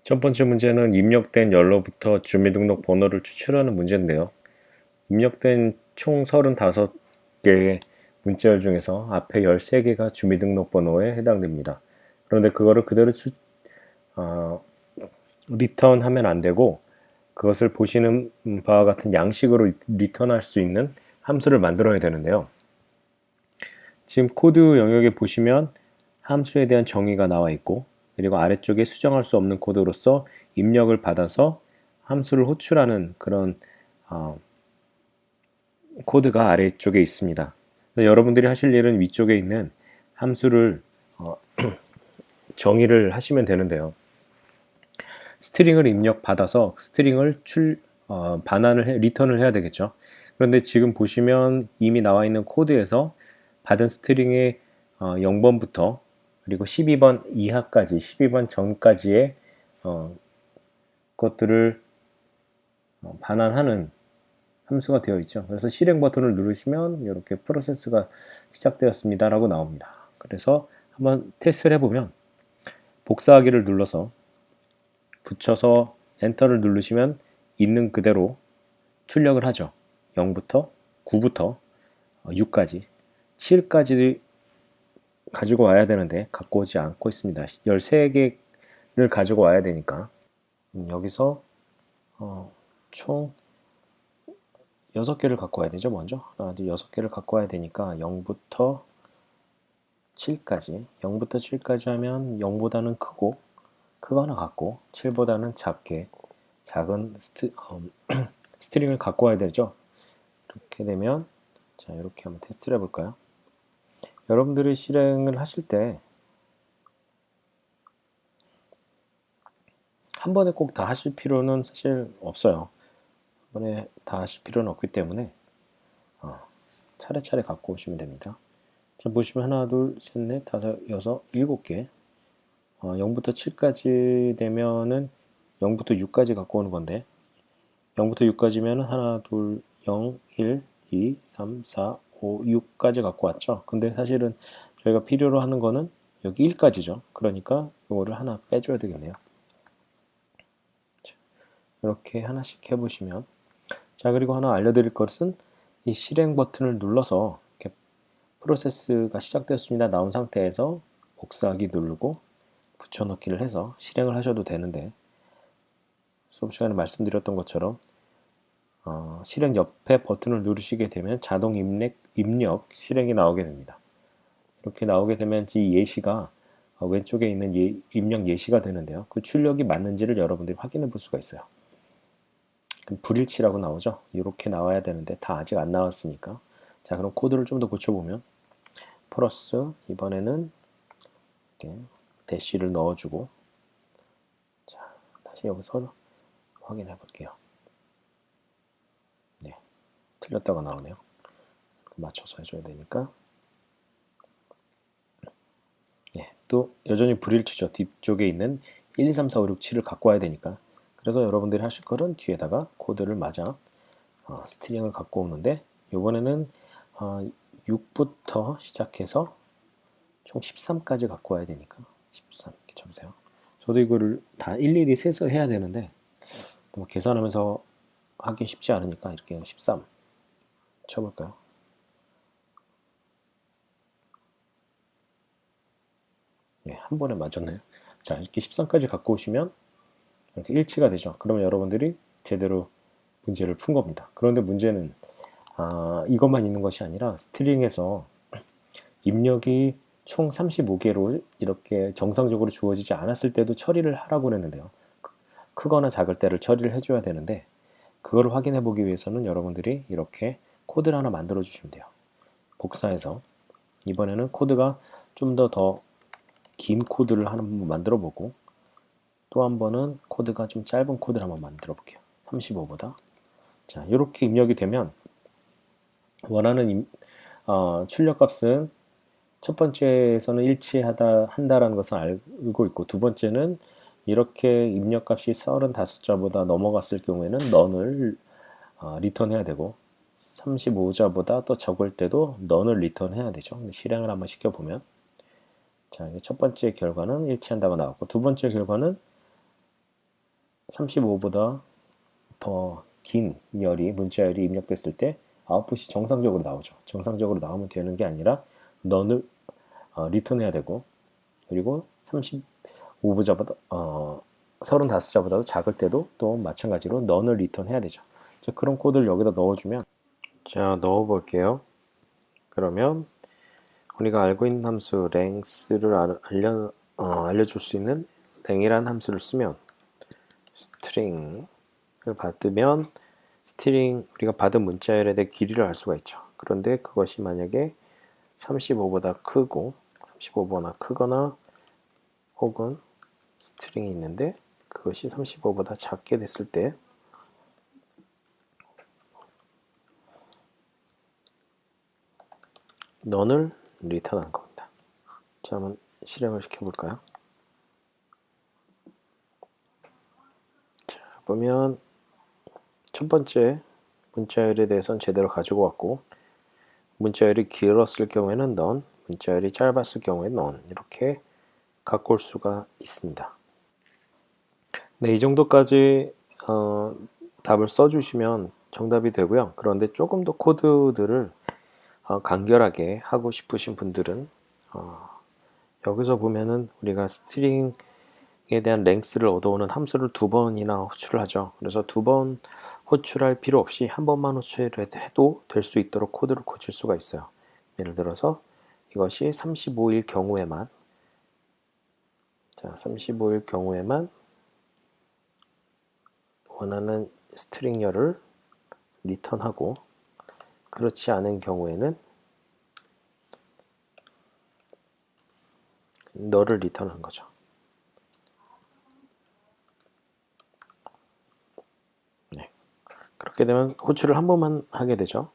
첫 번째 문제는 입력된 연로부터 주민등록번호를 추출하는 문제인데요. 입력된 총 35개의 문자열 중에서 앞에 13개가 주민등록번호에 해당됩니다. 그런데 그거를 그대로 리턴하면 안 되고, 그것을 보시는 바와 같은 양식으로 리턴할 수 있는 함수를 만들어야 되는데요. 지금 코드 영역에 보시면 함수에 대한 정의가 나와 있고, 그리고 아래쪽에 수정할 수 없는 코드로서 입력을 받아서 함수를 호출하는 그런 코드가 아래쪽에 있습니다. 여러분들이 하실 일은 위쪽에 있는 함수를 정의를 하시면 되는데요. 스트링을 입력받아서 스트링을 리턴을 해야 되겠죠. 그런데 지금 보시면 이미 나와 있는 코드에서 받은 스트링의 0번부터 그리고 12번 이하까지, 12번 전까지의 것들을 반환하는 함수가 되어 있죠. 그래서 실행 버튼을 누르시면 이렇게 프로세스가 시작되었습니다 라고 나옵니다. 그래서 한번 테스트를 해보면 복사하기를 눌러서 붙여서 엔터를 누르시면 있는 그대로 출력을 하죠. 0부터 9부터 6까지 7까지 가지고 와야 되는데 갖고 오지 않고 있습니다. 13개를 가지고 와야 되니까 여기서 총 6개를 갖고 와야 되죠. 먼저 하나, 둘, 6개를 갖고 와야 되니까 0부터 7까지 0부터 7까지 하면 0보다는 크거나 같고 7보다는 작은 스트링을 갖고 와야 되죠. 이렇게 되면 자, 이렇게 한번 테스트를 해볼까요? 여러분들이 실행을 하실 때 한 번에 꼭 다 하실 필요는 사실 없어요. 한 번에 다 하실 필요는 없기 때문에 차례차례 갖고 오시면 됩니다. 자, 보시면 하나, 둘, 셋, 넷, 다섯, 여섯, 7개 0부터 7까지 되면은 0부터 6까지 갖고 오는 건데 0부터 6까지면 하나, 둘, 0, 1, 2, 3, 4, 5, 6까지 갖고 왔죠. 근데 사실은 저희가 필요로 하는 거는 여기 1까지죠. 그러니까 이거를 하나 빼줘야 되겠네요. 이렇게 하나씩 해보시면 자, 그리고 하나 알려드릴 것은 이 실행 버튼을 눌러서 이렇게 프로세스가 시작되었습니다 나온 상태에서 복사하기 누르고 붙여넣기를 해서 실행을 하셔도 되는데 수업 시간에 말씀드렸던 것처럼 실행 옆에 버튼을 누르시게 되면 자동 입력 실행이 나오게 됩니다. 이렇게 나오게 되면 이 예시가 왼쪽에 있는 입력 예시가 되는데요. 그 출력이 맞는지를 여러분들이 확인해 볼 수가 있어요. 불일치라고 나오죠. 이렇게 나와야 되는데 다 아직 안 나왔으니까 자, 그럼 코드를 좀 더 고쳐보면 플러스 이번에는 이렇게 대시를 넣어주고 자, 다시 여기서 확인해 볼게요. 네, 틀렸다가 나오네요. 맞춰서 해줘야 되니까 네, 또 여전히 불일치죠. 뒤쪽에 있는 1, 2, 3, 4, 5, 6, 7을 갖고 와야 되니까 그래서 여러분들이 하실 거는 뒤에다가 코드를 맞아 스트링을 갖고 오는데 이번에는 6부터 시작해서 총 13까지 갖고 와야 되니까 13 이렇게 쳐보세요. 저도 이거를 다 일일이 세서 해야 되는데 뭐 계산하면서 하기 쉽지 않으니까 이렇게 13 쳐볼까요? 네, 한 번에 맞았네요. 자, 이렇게 13까지 갖고 오시면 이렇게 일치가 되죠. 그러면 여러분들이 제대로 문제를 푼 겁니다. 그런데 문제는 이것만 있는 것이 아니라 스트링에서 입력이 총 35개로 이렇게 정상적으로 주어지지 않았을 때도 처리를 하라고 그랬는데요. 크거나 작을 때를 처리를 해줘야 되는데 그걸 확인해 보기 위해서는 여러분들이 이렇게 코드를 하나 만들어 주시면 돼요. 복사해서 이번에는 코드가 좀 더 긴 코드를 한번 만들어 보고 또 한 번은 코드가 좀 짧은 코드를 한번 만들어 볼게요. 35보다 자, 이렇게 입력이 되면 원하는 출력값은 첫 번째에서는 한다라는 것을 알고 있고 두 번째는 이렇게 입력값이 35자보다 넘어갔을 경우에는 none을 리턴해야 되고 35자보다 더 적을 때도 none을 리턴해야 되죠. 실행을 한번 시켜보면 자, 첫 번째 결과는 일치한다고 나왔고 두 번째 결과는 35보다 더 긴 열이 문자열이 입력됐을 때 아웃풋이 정상적으로 나오죠. 정상적으로 나오면 되는 게 아니라 넌을 리턴해야 되고, 그리고 35보다보다 35자보다도 작을 때도 또 마찬가지로 넌을 리턴해야 되죠. 자, 그런 코드를 여기다 넣어주면, 자, 넣어 볼게요. 그러면 우리가 알고 있는 함수 length를 알려줄 수 있는 leng이라는 함수를 쓰면 string을 받으면 스트링 우리가 받은 문자열에 대해 길이를 알 수가 있죠. 그런데 그것이 만약에 35보다 크고 35보다 크거나 혹은 스트링이 있는데 그것이 35보다 작게 됐을 때 넌을 리턴한 겁니다. 자, 한번 실행을 시켜볼까요? 자, 보면 첫 번째 문자열에 대해서는 제대로 가지고 왔고, 문자열이 길었을 경우에는 넌, 문자열이 짧았을 경우에는 넌, 이렇게 갖고 올 수가 있습니다. 네, 이 정도까지 답을 써주시면 정답이 되고요. 그런데 조금 더 코드들을 간결하게 하고 싶으신 분들은 여기서 보면은 우리가 스트링에 대한 랭스를 얻어오는 함수를 두 번이나 호출을 하죠. 그래서 두 번 호출할 필요 없이 한 번만 호출해도 될 수 있도록 코드를 고칠 수가 있어요. 예를 들어서 이것이 35일 경우에만, 자, 35일 경우에만 원하는 스트링열을 리턴하고, 그렇지 않은 경우에는 너를 리턴한 거죠. 네. 그렇게 되면 호출을 한 번만 하게 되죠.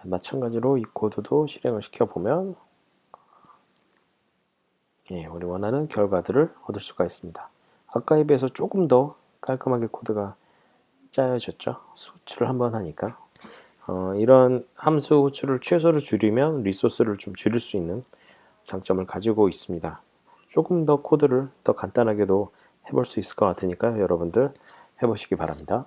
마찬가지로 이 코드도 실행을 시켜보면 우리 원하는 결과들을 얻을 수가 있습니다. 아까에 비해서 조금 더 깔끔하게 코드가 짜여졌죠. 호출을 한 번 하니까. 이런 함수 호출을 최소로 줄이면 리소스를 좀 줄일 수 있는 장점을 가지고 있습니다. 조금 더 코드를 더 간단하게도 해볼 수 있을 것 같으니까 여러분들 해보시기 바랍니다.